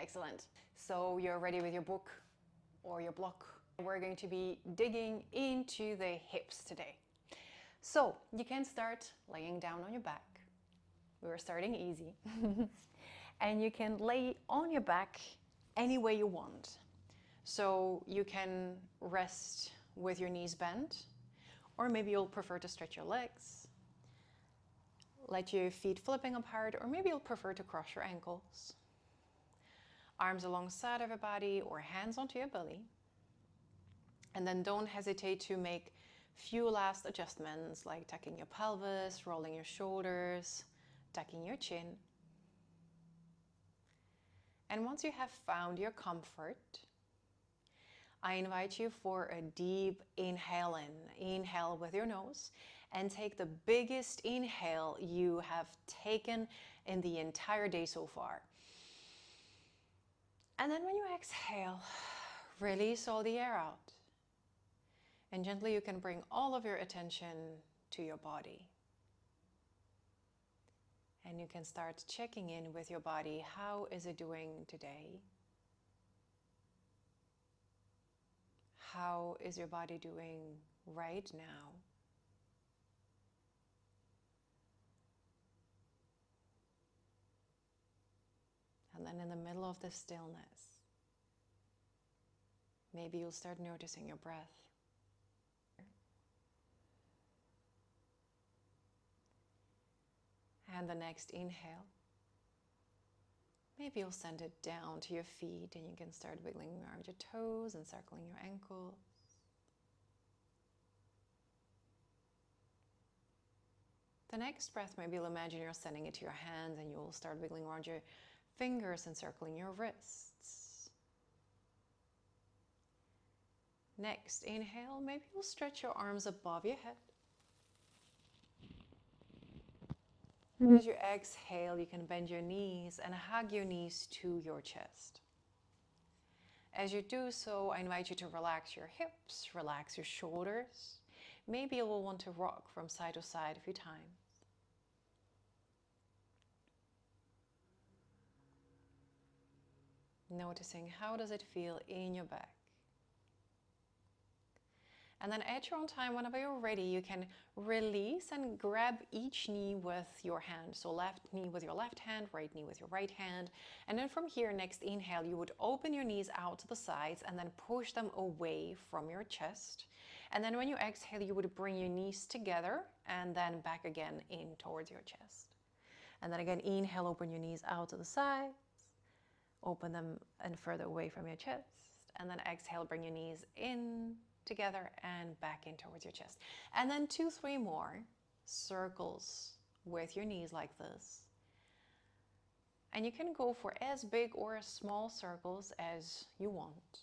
Excellent. So you're ready with your book or your block. We're going to be digging into the hips today. So you can start laying down on your back. We're starting easy. And you can lay on your back any way you want. So you can rest with your knees bent, or maybe you'll prefer to stretch your legs. Let your feet flipping apart, or maybe you'll prefer to cross your ankles. Arms alongside of your body or hands onto your belly. And then don't hesitate to make few last adjustments like tucking your pelvis, rolling your shoulders, tucking your chin. And once you have found your comfort, I invite you for a deep inhale in. Inhale with your nose and take the biggest inhale you have taken in the entire day so far. And then when you exhale, release all the air out. And gently you can bring all of your attention to your body. And you can start checking in with your body. How is it doing today? How is your body doing right now? And then in the middle of the stillness, maybe you'll start noticing your breath. And the next inhale, maybe you'll send it down to your feet and you can start wiggling around your toes and circling your ankles. The next breath, maybe you'll imagine you're sending it to your hands and you'll start wiggling around your fingers and circling your wrists. Next inhale, maybe you'll stretch your arms above your head. As you exhale, you can bend your knees and hug your knees to your chest. As you do so, I invite you to relax your hips, relax your shoulders. Maybe you will want to rock from side to side a few times. Noticing how does it feel in your back. And then at your own time, whenever you're ready, you can release and grab each knee with your hand. So left knee with your left hand, right knee with your right hand. And then from here, next inhale, you would open your knees out to the sides and then push them away from your chest. And then when you exhale, you would bring your knees together and then back again in towards your chest. And then again, inhale, open your knees out to the sides. Open them and further away from your chest. And then exhale, bring your knees in together and back in towards your chest. And then 2-3 more circles with your knees like this. And you can go for as big or as small circles as you want.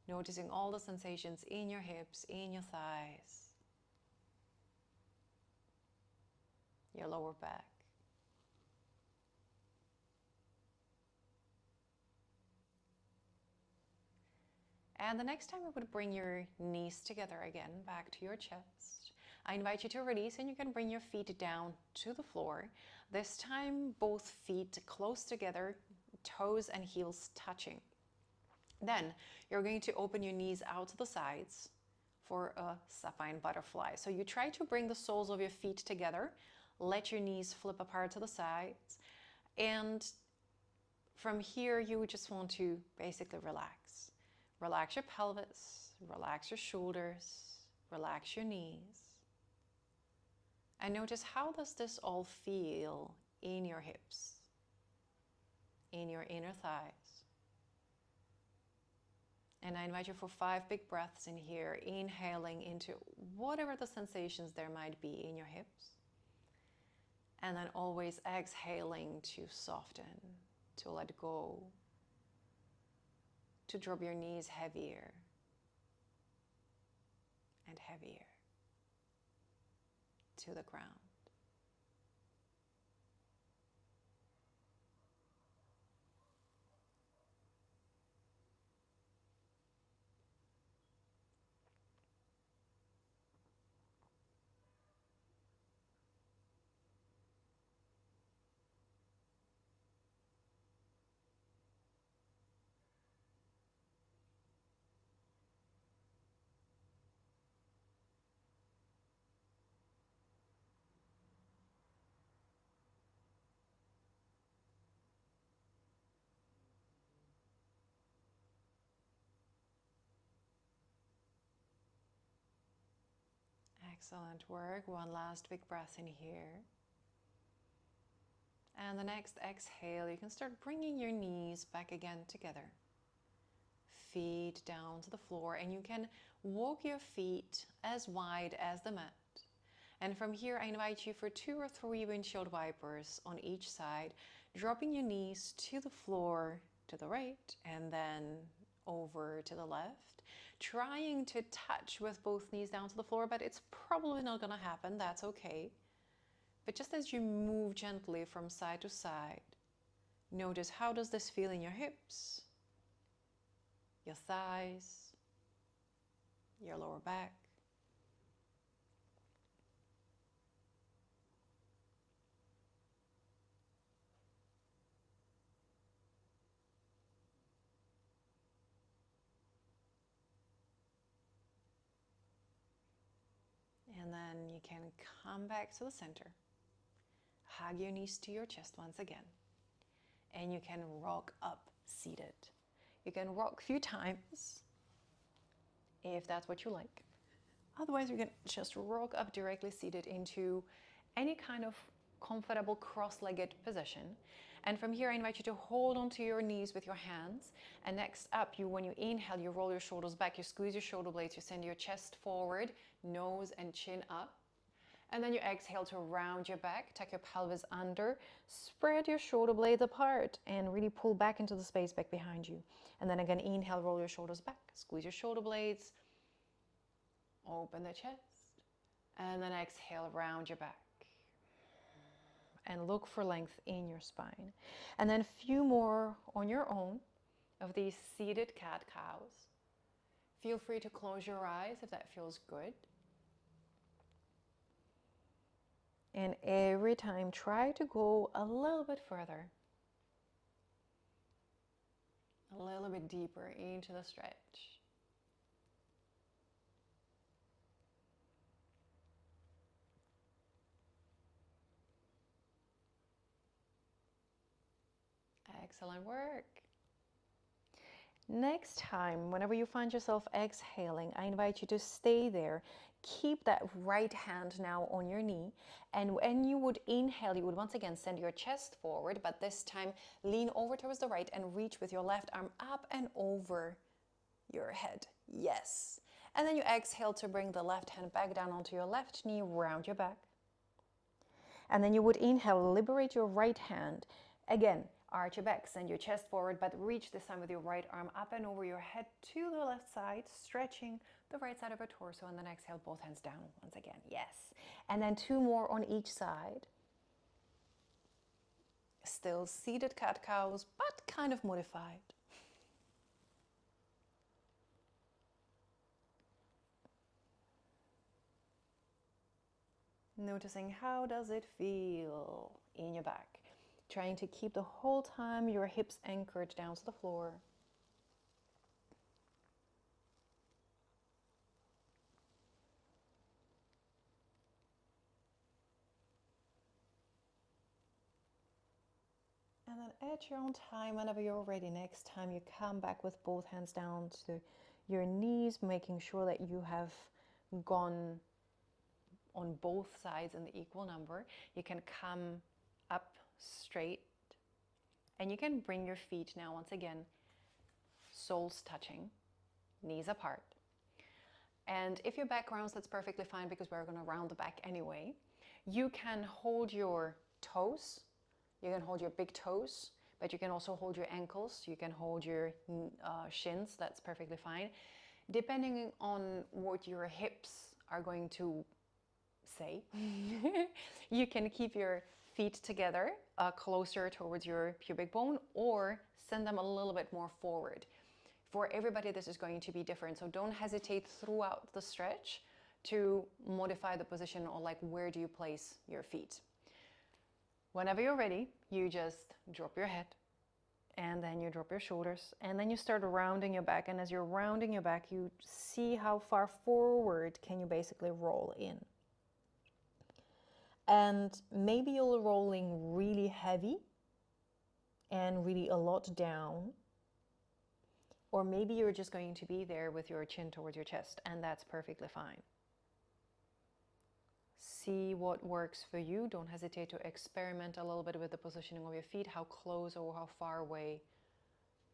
Noticing all the sensations in your hips, in your thighs, your lower back. And the next time you would bring your knees together again, back to your chest. I invite you to release and you can bring your feet down to the floor. This time, both feet close together, toes and heels touching. Then you're going to open your knees out to the sides for a supine butterfly. So you try to bring the soles of your feet together, let your knees flip apart to the sides. And from here, you would just want to basically relax. Relax your pelvis, relax your shoulders, relax your knees. And notice, how does this all feel in your hips, in your inner thighs? And I invite you for 5 big breaths in here, inhaling into whatever the sensations there might be in your hips. And then always exhaling to soften, to let go, to drop your knees heavier and heavier to the ground. Excellent work. One last big breath in here. And the next exhale, you can start bringing your knees back again together. Feet down to the floor, and you can walk your feet as wide as the mat. And from here, I invite you for 2 or 3 windshield wipers on each side, dropping your knees to the floor to the right and then over to the left, trying to touch with both knees down to the floor, but it's probably not going to happen. That's okay. But just as you move gently from side to side, notice, how does this feel in your hips, your thighs, your lower back? And then you can come back to the center. Hug your knees to your chest once again. And you can rock up seated. You can rock a few times if that's what you like. Otherwise, you can just rock up directly seated into any kind of comfortable cross-legged position. And from here, I invite you to hold onto your knees with your hands. And next up, when you inhale, you roll your shoulders back, you squeeze your shoulder blades, you send your chest forward, nose and chin up. And then you exhale to round your back, tuck your pelvis under, spread your shoulder blades apart, and really pull back into the space back behind you. And then again, inhale, roll your shoulders back, squeeze your shoulder blades, open the chest, and then exhale, round your back. And look for length in your spine. And then a few more on your own of these seated cat-cows. Feel free to close your eyes if that feels good. And every time, try to go a little bit further, a little bit deeper into the stretch. Excellent work. Next time, whenever you find yourself exhaling, I invite you to stay there. Keep that right hand now on your knee. And when you would inhale, you would once again send your chest forward, but this time lean over towards the right and reach with your left arm up and over your head. Yes. And then you exhale to bring the left hand back down onto your left knee, round your back. And then you would inhale, liberate your right hand. Again, arch your back, send your chest forward, but reach this time with your right arm up and over your head to the left side, stretching the right side of your torso, and then exhale, both hands down once again. Yes. And then 2 more on each side. Still seated cat-cows, but kind of modified. Noticing, how does it feel in your back? Trying to keep the whole time your hips anchored down to the floor. And then at your own time, whenever you're ready, next time you come back with both hands down to your knees, making sure that you have gone on both sides in the equal number. You can come up straight, and you can bring your feet now once again, soles touching, knees apart. And if your back rounds, that's perfectly fine, because we're going to round the back anyway. You can hold your toes, you can hold your big toes, but you can also hold your ankles, you can hold your shins, that's perfectly fine. Depending on what your hips are going to say, you can keep your feet together closer towards your pubic bone, or send them a little bit more forward. For everybody, this is going to be different, so don't hesitate throughout the stretch to modify the position, or like, where do you place your feet. Whenever you're ready, you just drop your head, and then you drop your shoulders, and then you start rounding your back. And as you're rounding your back, you see how far forward can you basically roll in. And maybe you're rolling really heavy and really a lot down, or maybe you're just going to be there with your chin towards your chest, and that's perfectly fine. See what works for you. Don't hesitate to experiment a little bit with the positioning of your feet, how close or how far away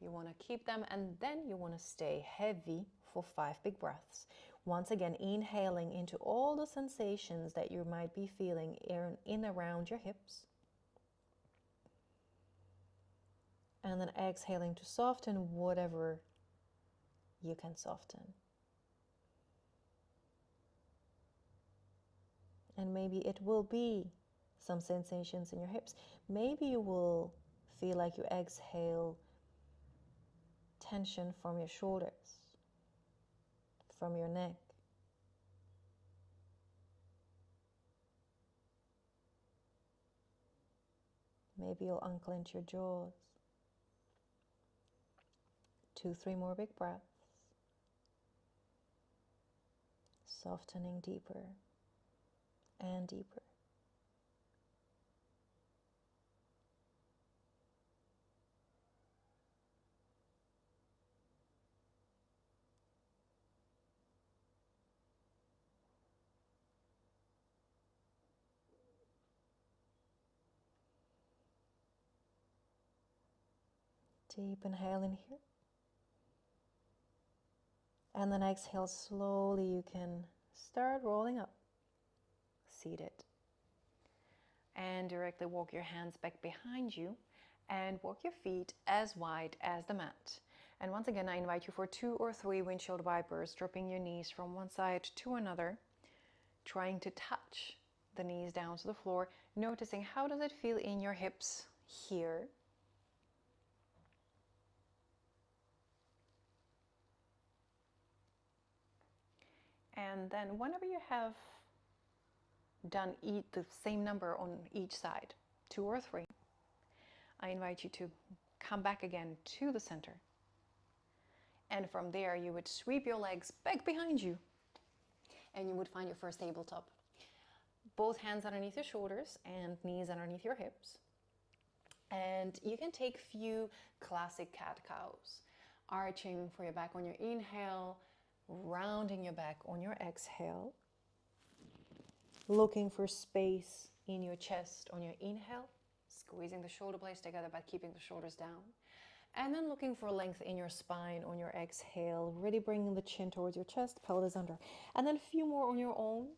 you want to keep them. And then you want to stay heavy for 5 big breaths. Once again, inhaling into all the sensations that you might be feeling in around your hips. And then exhaling to soften whatever you can soften. And maybe it will be some sensations in your hips. Maybe you will feel like you exhale tension from your shoulders, from your neck. Maybe you'll unclench your jaws. 2, 3 more big breaths. Softening deeper and deeper. Deep inhale in here. And then exhale slowly. You can start rolling up. Seated. And directly walk your hands back behind you and walk your feet as wide as the mat. And once again, I invite you for 2 or 3 windshield wipers, dropping your knees from one side to another, trying to touch the knees down to the floor, noticing how does it feel in your hips here. And then whenever you have done the same number on each side, 2 or 3, I invite you to come back again to the center. And from there, you would sweep your legs back behind you and you would find your first tabletop. Both hands underneath your shoulders and knees underneath your hips. And you can take a few classic cat-cows, arching for your back on your inhale, rounding your back on your exhale, looking for space in your chest on your inhale, squeezing the shoulder blades together but keeping the shoulders down. And then looking for length in your spine on your exhale, really bringing the chin towards your chest, pelvis under. And then a few more on your own,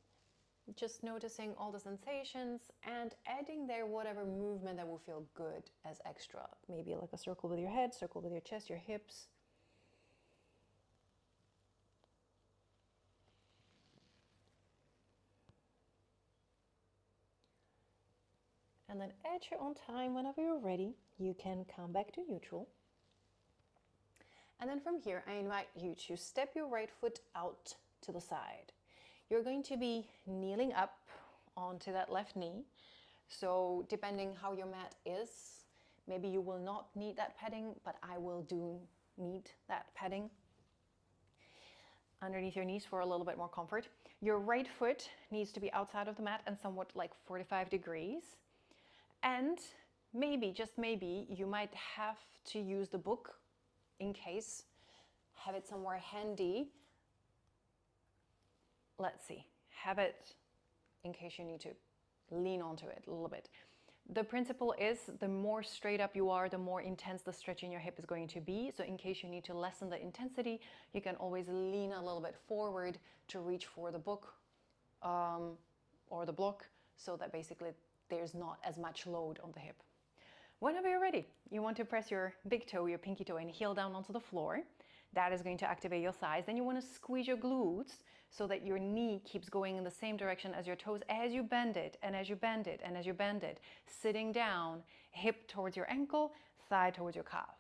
just noticing all the sensations and adding there whatever movement that will feel good as extra. Maybe like a circle with your head, circle with your chest, your hips. And then at your own time, whenever you're ready, you can come back to neutral. And then from here, I invite you to step your right foot out to the side. You're going to be kneeling up onto that left knee. So depending how your mat is, maybe you will not need that padding, but I will need that padding underneath your knees for a little bit more comfort. Your right foot needs to be outside of the mat and somewhat like 45 degrees. And maybe, just maybe, you might have to use the book in case, have it somewhere handy. Let's see, have it in case you need to lean onto it a little bit. The principle is the more straight up you are, the more intense the stretch in your hip is going to be. So in case you need to lessen the intensity, you can always lean a little bit forward to reach for the book or the block, so that basically there's not as much load on the hip. Whenever you're ready, you want to press your big toe, your pinky toe, and heel down onto the floor. That is going to activate your thighs. Then you want to squeeze your glutes so that your knee keeps going in the same direction as your toes as you bend it, and as you bend it, and as you bend it. Sitting down, hip towards your ankle, thigh towards your calf.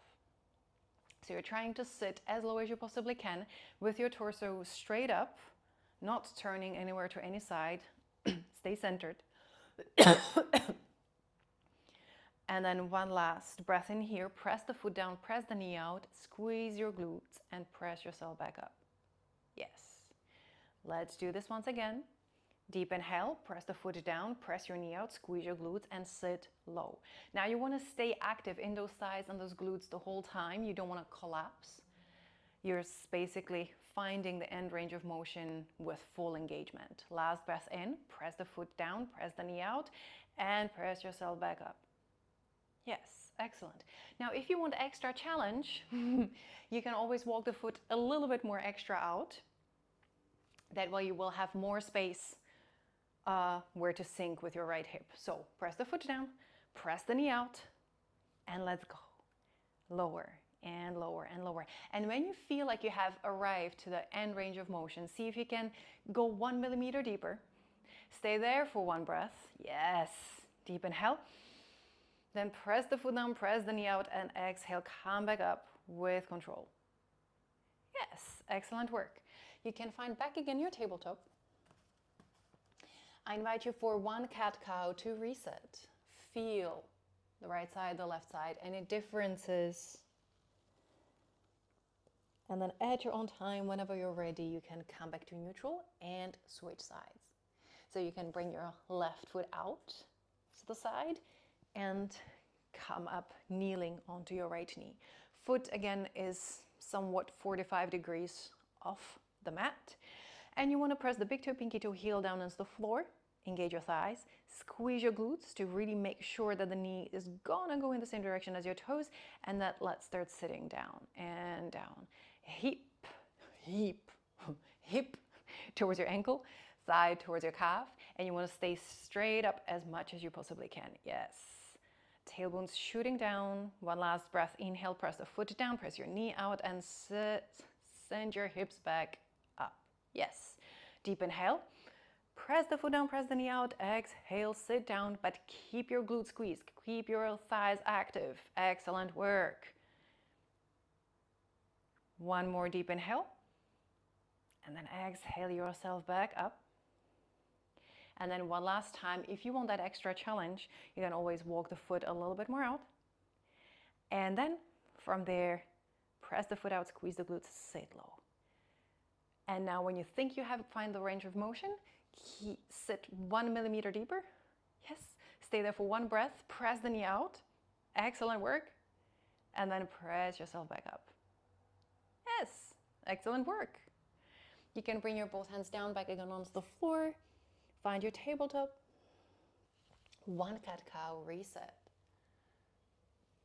So you're trying to sit as low as you possibly can with your torso straight up, not turning anywhere to any side. Stay centered. And then one last breath in here. Press the foot down, press the knee out, squeeze your glutes, and press yourself back up. Yes. Let's do this once again. Deep inhale, press the foot down, press your knee out, squeeze your glutes, and sit low. Now you want to stay active in those thighs and those glutes the whole time. You don't want to collapse. You're basically finding the end range of motion with full engagement. Last breath in, press the foot down, press the knee out, and press yourself back up. Yes, excellent. Now, if you want extra challenge, you can always walk the foot a little bit more extra out. That way you will have more space where to sink with your right hip. So press the foot down, press the knee out, and let's go. Lower and lower and lower. And when you feel like you have arrived to the end range of motion, see if you can go 1 millimeter deeper. Stay there for one breath. Yes. Deep inhale. Then press the foot down, press the knee out, and exhale. Come back up with control. Yes. Excellent work. You can find back again your tabletop. I invite you for one cat-cow to reset. Feel the right side, the left side, any differences. And then at your own time, whenever you're ready, you can come back to neutral and switch sides. So you can bring your left foot out to the side and come up kneeling onto your right knee. Foot again is somewhat 45 degrees off the mat. And you want to press the big toe, pinky toe, heel down into the floor. Engage your thighs. Squeeze your glutes to really make sure that the knee is gonna go in the same direction as your toes. And that let's start sitting down and down. Hip, hip, hip towards your ankle, thigh towards your calf. And you want to stay straight up as much as you possibly can. Yes. Tailbone's shooting down. One last breath. Inhale, press the foot down, press your knee out and sit. Send your hips back up. Yes. Deep inhale. Press the foot down, press the knee out. Exhale, sit down, but keep your glutes squeezed. Keep your thighs active. Excellent work. One more deep inhale. And then exhale yourself back up. And then one last time, if you want that extra challenge, you can always walk the foot a little bit more out. And then from there, press the foot out, squeeze the glutes, sit low. And now when you think you have found the range of motion, sit 1 millimeter deeper. Yes, stay there for one breath, press the knee out. Excellent work. And then press yourself back up. Yes, excellent work. You can bring your both hands down, back again onto the floor. Find your tabletop. One cat-cow reset.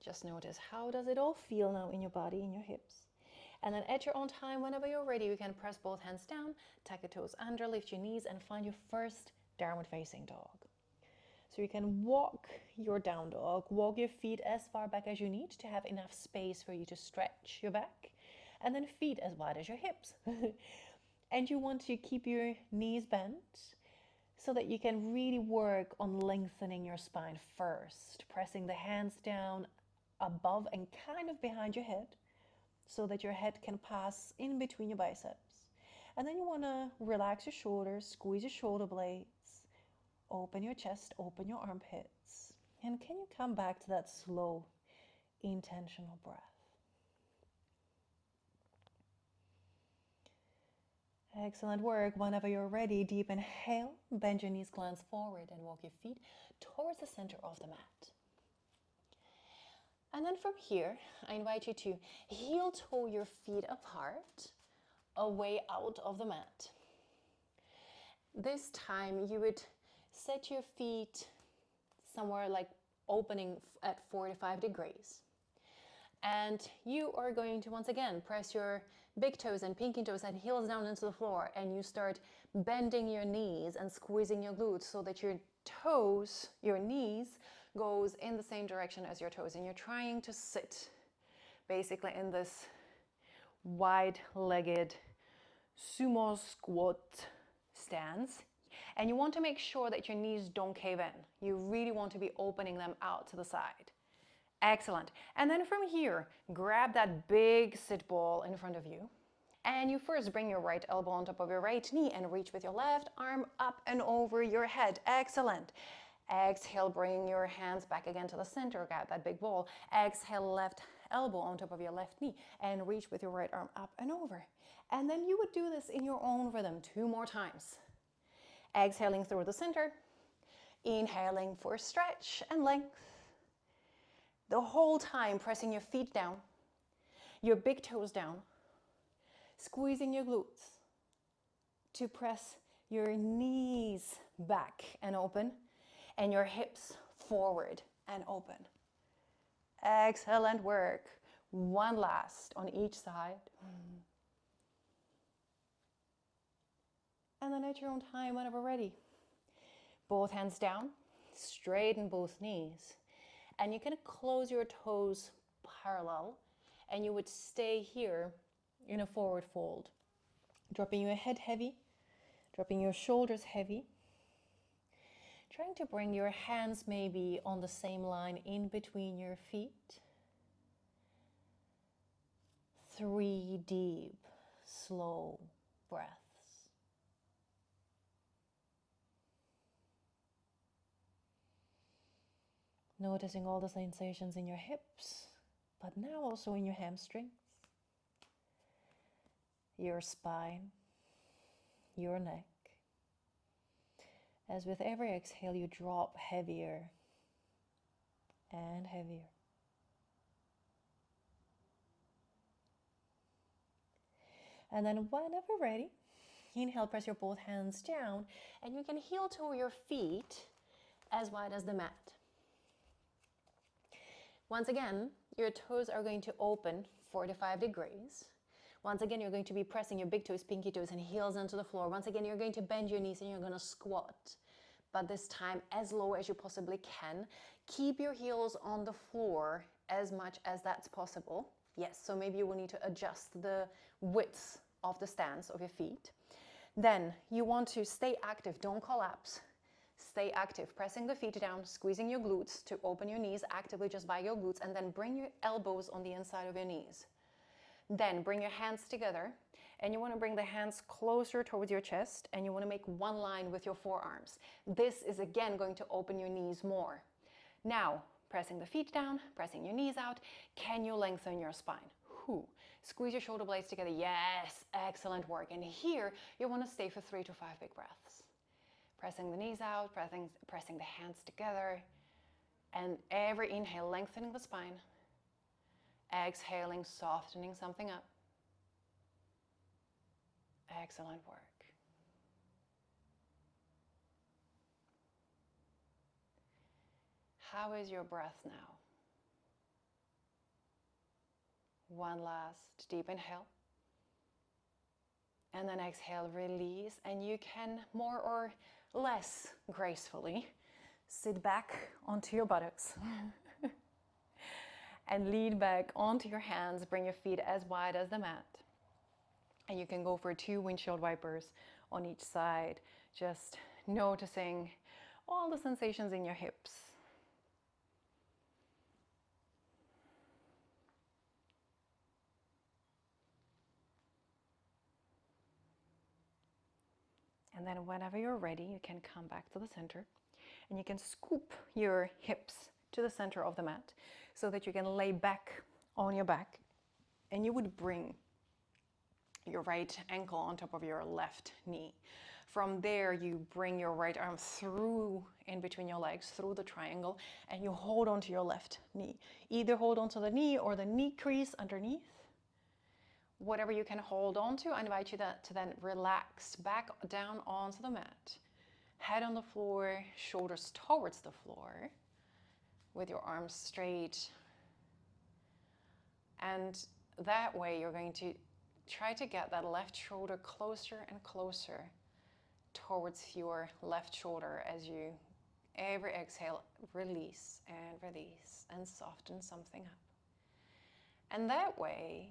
Just notice, how does it all feel now in your body, in your hips? And then at your own time, whenever you're ready, you can press both hands down, tuck your toes under, lift your knees, and find your first downward facing dog. So you can walk your down dog, walk your feet as far back as you need to have enough space for you to stretch your back, and then feet as wide as your hips. And you want to keep your knees bent, so that you can really work on lengthening your spine first, pressing the hands down above and kind of behind your head so that your head can pass in between your biceps. And then you want to relax your shoulders, squeeze your shoulder blades, open your chest, open your armpits. And can you come back to that slow, intentional breath? Excellent work. Whenever you're ready, deep inhale, bend your knees, glance forward, and walk your feet towards the center of the mat. And then from here, I invite you to heel toe your feet apart, away out of the mat. This time you would set your feet somewhere like opening at 45 degrees. And you are going to once again press your big toes and pinky toes and heels down into the floor, and you start bending your knees and squeezing your glutes so that your toes, your knees, goes in the same direction as your toes, and you're trying to sit basically in this wide-legged sumo squat stance. And you want to make sure that your knees don't cave in. You really want to be opening them out to the side. Excellent. And then from here, grab that big sit ball in front of you. And you first bring your right elbow on top of your right knee and reach with your left arm up and over your head. Excellent. Exhale, bring your hands back again to the center. Grab that big ball. Exhale, left elbow on top of your left knee and reach with your right arm up and over. And then you would do this in your own rhythm 2 more times. Exhaling through the center. Inhaling for stretch and length. The whole time pressing your feet down, your big toes down, Squeezing your glutes to press your knees back and open and your hips forward and open. Excellent work. One last on each side. And then at your own time, whenever ready, both hands down, straighten both knees. And you can close your toes parallel and you would stay here in a forward fold. Dropping your head heavy, dropping your shoulders heavy. Trying to bring your hands maybe on the same line in between your feet. 3 deep, slow breaths. Noticing all the sensations in your hips, but now also in your hamstrings, your spine, your neck. As with every exhale, you drop heavier and heavier. And then whenever ready, inhale, press your both hands down, and you can heel toe your feet as wide as the mat. Once again, your toes are going to open 45 degrees. Once again, you're going to be pressing your big toes, pinky toes, and heels into the floor. Once again, you're going to bend your knees and you're going to squat. But this time, as low as you possibly can. Keep your heels on the floor as much as that's possible. Yes, so maybe you will need to adjust the width of the stance of your feet. Then you want to stay active, don't collapse. Stay active, pressing the feet down, squeezing your glutes to open your knees actively just by your glutes, and then bring your elbows on the inside of your knees. Then bring your hands together, and you want to bring the hands closer towards your chest, and you want to make one line with your forearms. This is again going to open your knees more. Now, pressing the feet down, pressing your knees out, can you lengthen your spine? Squeeze your shoulder blades together. Yes, excellent work. And here, you want to stay for 3 to 5 big breaths. Pressing the knees out, pressing the hands together. And every inhale, lengthening the spine. Exhaling, softening something up. Excellent work. How is your breath now? One last deep inhale. And then exhale, release. And you can more or less gracefully sit back onto your buttocks. And lean back onto your hands. Bring your feet as wide as the mat. And you can go for 2 windshield wipers on each side. Just noticing all the sensations in your hips. And then whenever you're ready, you can come back to the center. And you can scoop your hips to the center of the mat so that you can lay back on your back. And you would bring your right ankle on top of your left knee. From there, you bring your right arm through in between your legs, through the triangle, and you hold onto your left knee. Either hold onto the knee or the knee crease underneath. Whatever you can hold on to, I invite you to then relax back down onto the mat. Head on the floor, shoulders towards the floor, with your arms straight. And that way you're going to try to get that left shoulder closer and closer towards your left shoulder as you, every exhale, release and soften something up. And that way,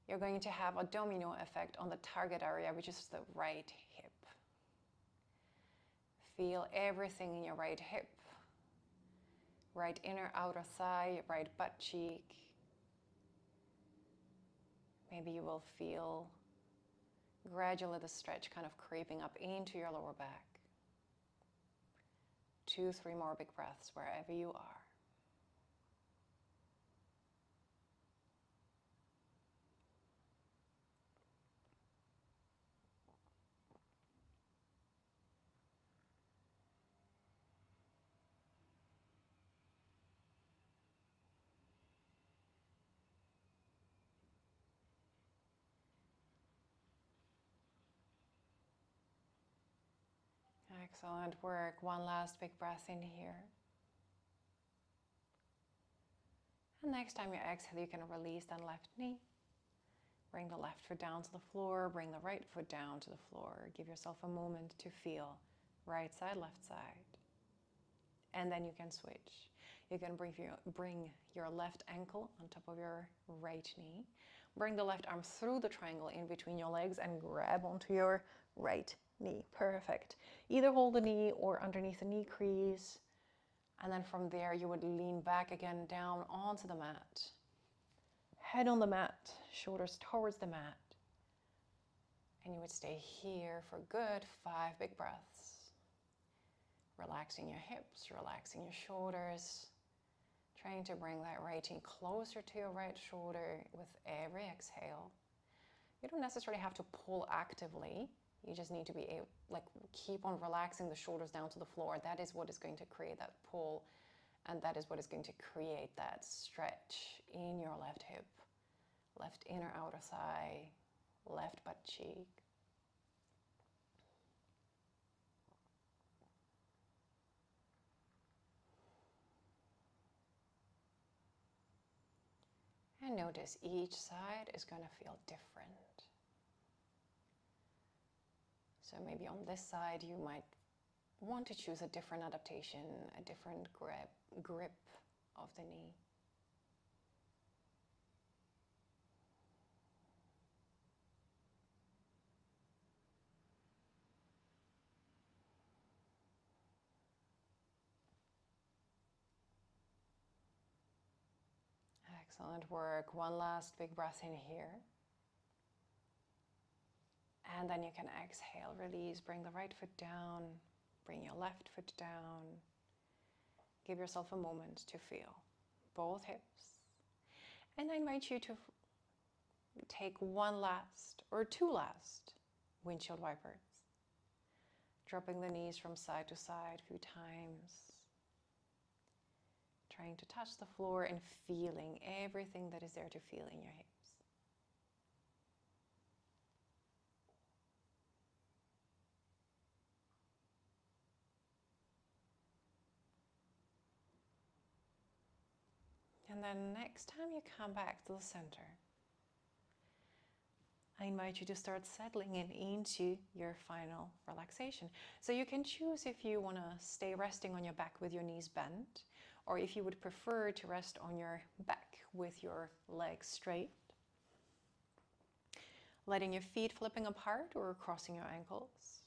you're going to have a domino effect on the target area, which is the right hip. Feel everything in your right hip, right inner outer thigh, right butt cheek. Maybe you will feel gradually the stretch kind of creeping up into your lower back. 2, 3 more big breaths wherever you are. Excellent work. One last big breath in here. And next time you exhale, you can release that left knee. Bring the left foot down to the floor. Bring the right foot down to the floor. Give yourself a moment to feel right side, left side. And then you can switch. You can bring your left ankle on top of your right knee. Bring the left arm through the triangle in between your legs and grab onto your right knee. Perfect. Either hold the knee or underneath the knee crease. And then from there, you would lean back again down onto the mat. Head on the mat, shoulders towards the mat. And you would stay here for good 5 big breaths. Relaxing your hips, relaxing your shoulders. Trying to bring that right knee closer to your right shoulder with every exhale. You don't necessarily have to pull actively. You just need to be able, keep on relaxing the shoulders down to the floor. That is what is going to create that pull, and that is what is going to create that stretch in your left hip, left inner outer thigh, left butt cheek. And notice each side is going to feel different. So maybe on this side you might want to choose a different adaptation, a different grip of the knee. Excellent work. One last big breath in here. And then you can exhale, release, bring the right foot down, bring your left foot down. Give yourself a moment to feel both hips. And I invite you to take one last or 2 last windshield wipers. Dropping the knees from side to side a few times. Trying to touch the floor and feeling everything that is there to feel in your hips. And then next time you come back to the center, I invite you to start settling into your final relaxation. So you can choose if you want to stay resting on your back with your knees bent, or if you would prefer to rest on your back with your legs straight. Letting your feet flipping apart or crossing your ankles.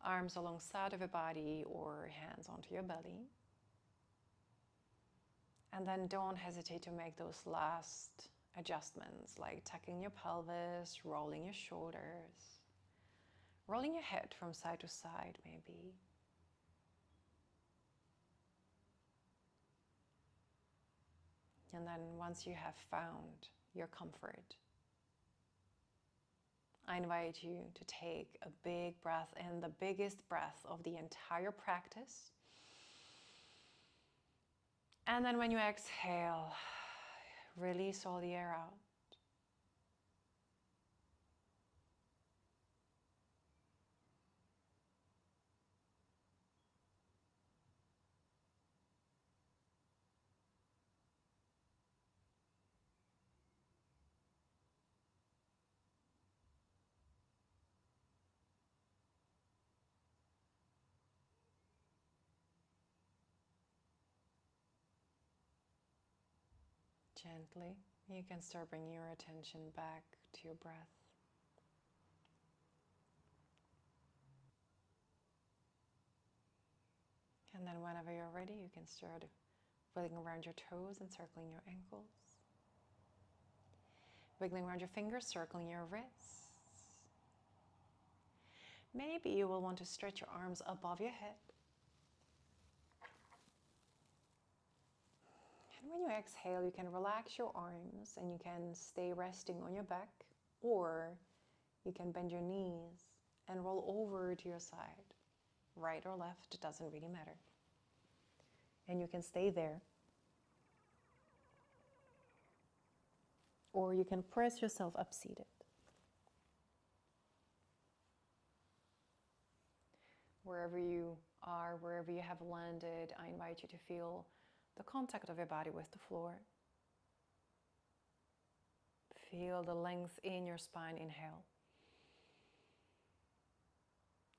Arms alongside of your body or hands onto your belly. And then don't hesitate to make those last adjustments, like tucking your pelvis, rolling your shoulders, rolling your head from side to side maybe. And then once you have found your comfort, I invite you to take a big breath in, the biggest breath of the entire practice. And then when you exhale, release all the air out. Gently, you can start bringing your attention back to your breath. And then whenever you're ready, you can start wiggling around your toes and circling your ankles. Wiggling around your fingers, circling your wrists. Maybe you will want to stretch your arms above your head. And when you exhale, you can relax your arms and you can stay resting on your back, or you can bend your knees and roll over to your side. Right or left, it doesn't really matter. And you can stay there. Or you can press yourself up seated. wherever you are, wherever you have landed, I invite you to feel the contact of your body with the floor. Feel the length in your spine, inhale.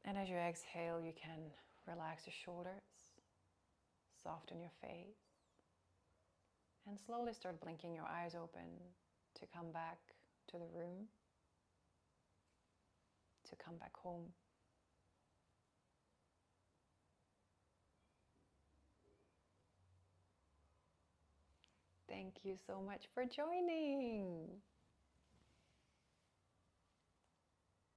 And as you exhale, you can relax your shoulders, soften your face, and slowly start blinking your eyes open to come back to the room, to come back home. Thank you so much for joining.